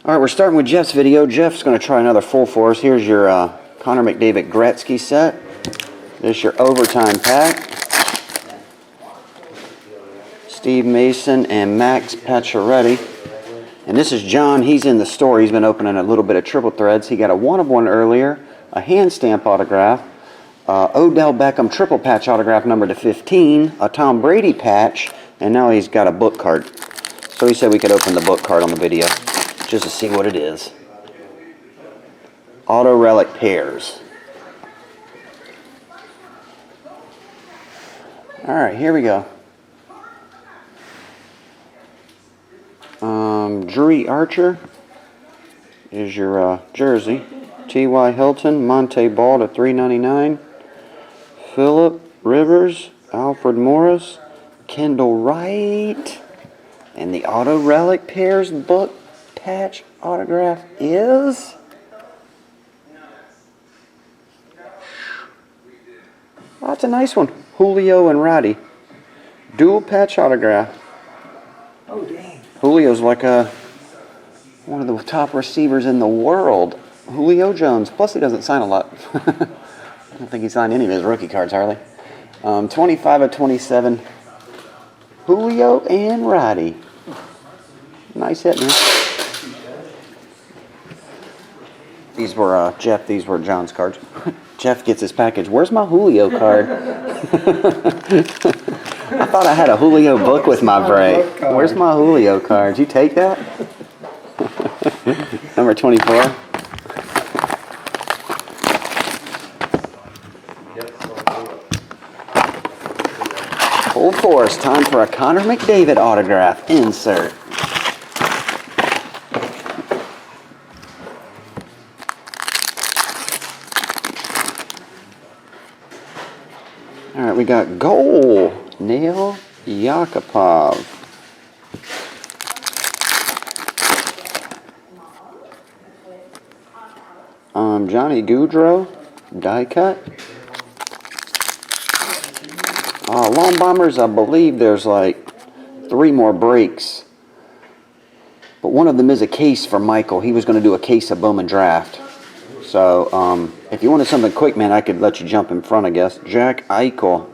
Alright, we're starting with Jeff's video. Jeff's going to try another full force. Here's your Connor McDavid Gretzky set. This is your overtime pack. Steve Mason and Max Pacioretty. And this is John. He's in the store. He's been opening a little bit of triple threads. He got a 1-of-1 earlier, a hand stamp autograph, Odell Beckham triple patch autograph number /15, a Tom Brady patch, and now he's got a book card. So he said we could open the book card on the video just to see what it is. Auto relic pairs. Alright, here we go. Drury Archer is your jersey. T.Y. Hilton, Monte Ball /399. Phillip Rivers, Alfred Morris, Kendall Wright. And the auto relic pairs book patch autograph is... Oh, that's a nice one. Julio and Roddy. Dual patch autograph. Oh, dang. Julio's like one of the top receivers in the world. Julio Jones. Plus, he doesn't sign a lot. I don't think he signed any of his rookie cards, hardly. 25/27. Julio and Roddy. Nice hit, man. These were, Jeff, these were John's cards. Jeff gets his package. Where's my Julio card? I thought I had a Julio book with my break. Where's my Julio card? Did you take that? Number 24. Full force. Time for a Connor McDavid autograph insert. Alright, we got goal. Nail Yakupov. Johnny Gaudreau, die cut. Long Bombers, I believe there's like 3 more breaks. But one of them is a case for Michael. He was going to do a case of Bowman Draft. So, if you wanted something quick, man, I could let you jump in front, I guess. Jack Eichel.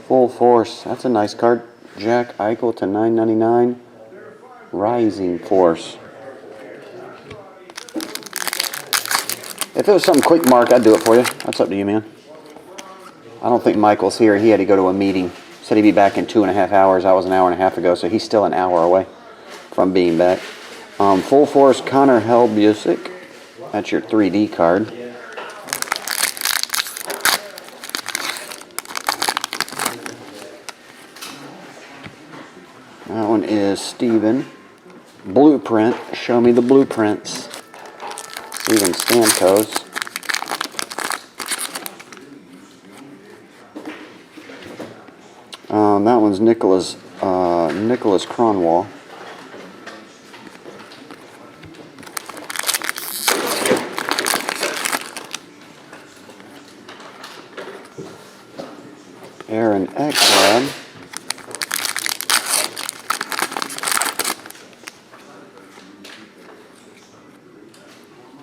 Full force. That's a nice card. Jack Eichel /999. Rising Force. If it was something quick, Mark, I'd do it for you. That's up to you, man. I don't think Michael's here. He had to go to a meeting. Said he'd be back in 2.5 hours. I was an hour and a half ago, so he's still an hour away from being back. Full force Connor Helbusic. That's your 3D card. That one is Steven. Blueprint. Show me the blueprints. Steven Stamkos. That one's Nicholas Cronwall. Aaron Ekblad.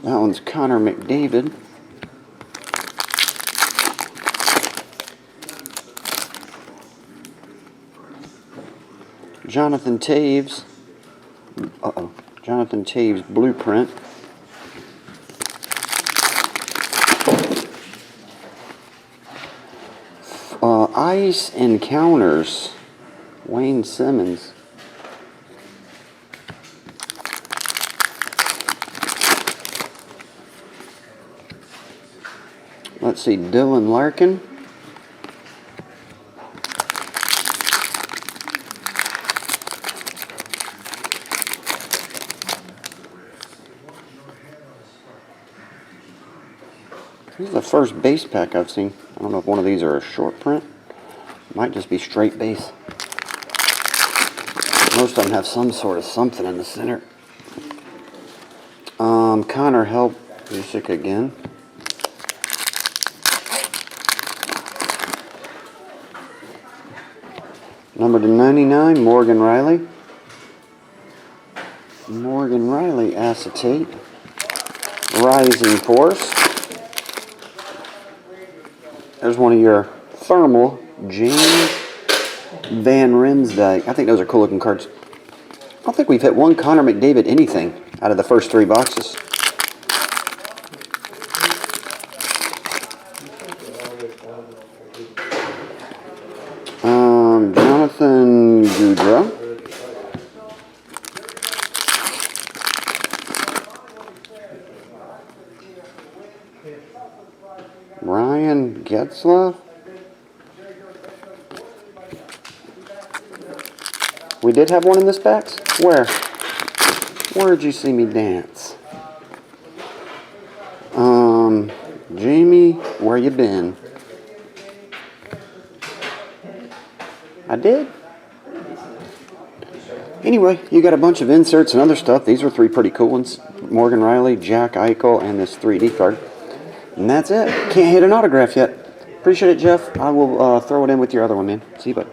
That one's Connor McDavid. Jonathan Taves. Jonathan Taves blueprint. Ice Encounters. Wayne Simmons. Let's see, Dylan Larkin. This is the first base pack I've seen. I don't know if one of these are a short print. Might just be straight base. Most of them have some sort of something in the center. Connor Helbusic again. Number /99, Morgan Riley. Morgan Riley acetate. Rising Force. There's one of your thermal James Van Riemsdyk. I think those are cool looking cards. I don't think we've hit one Connor McDavid anything out of the first 3 boxes. Jonathan Goudreau. Ryan Getzlaf. We did have one in this box? Where? Where'd you see me dance? Jamie, where you been? I did? Anyway, you got a bunch of inserts and other stuff. These are 3 pretty cool ones. Morgan Riley, Jack Eichel, and this 3D card. And that's it. Can't hit an autograph yet. Appreciate it, Jeff. I will throw it in with your other one, man. See you, bud.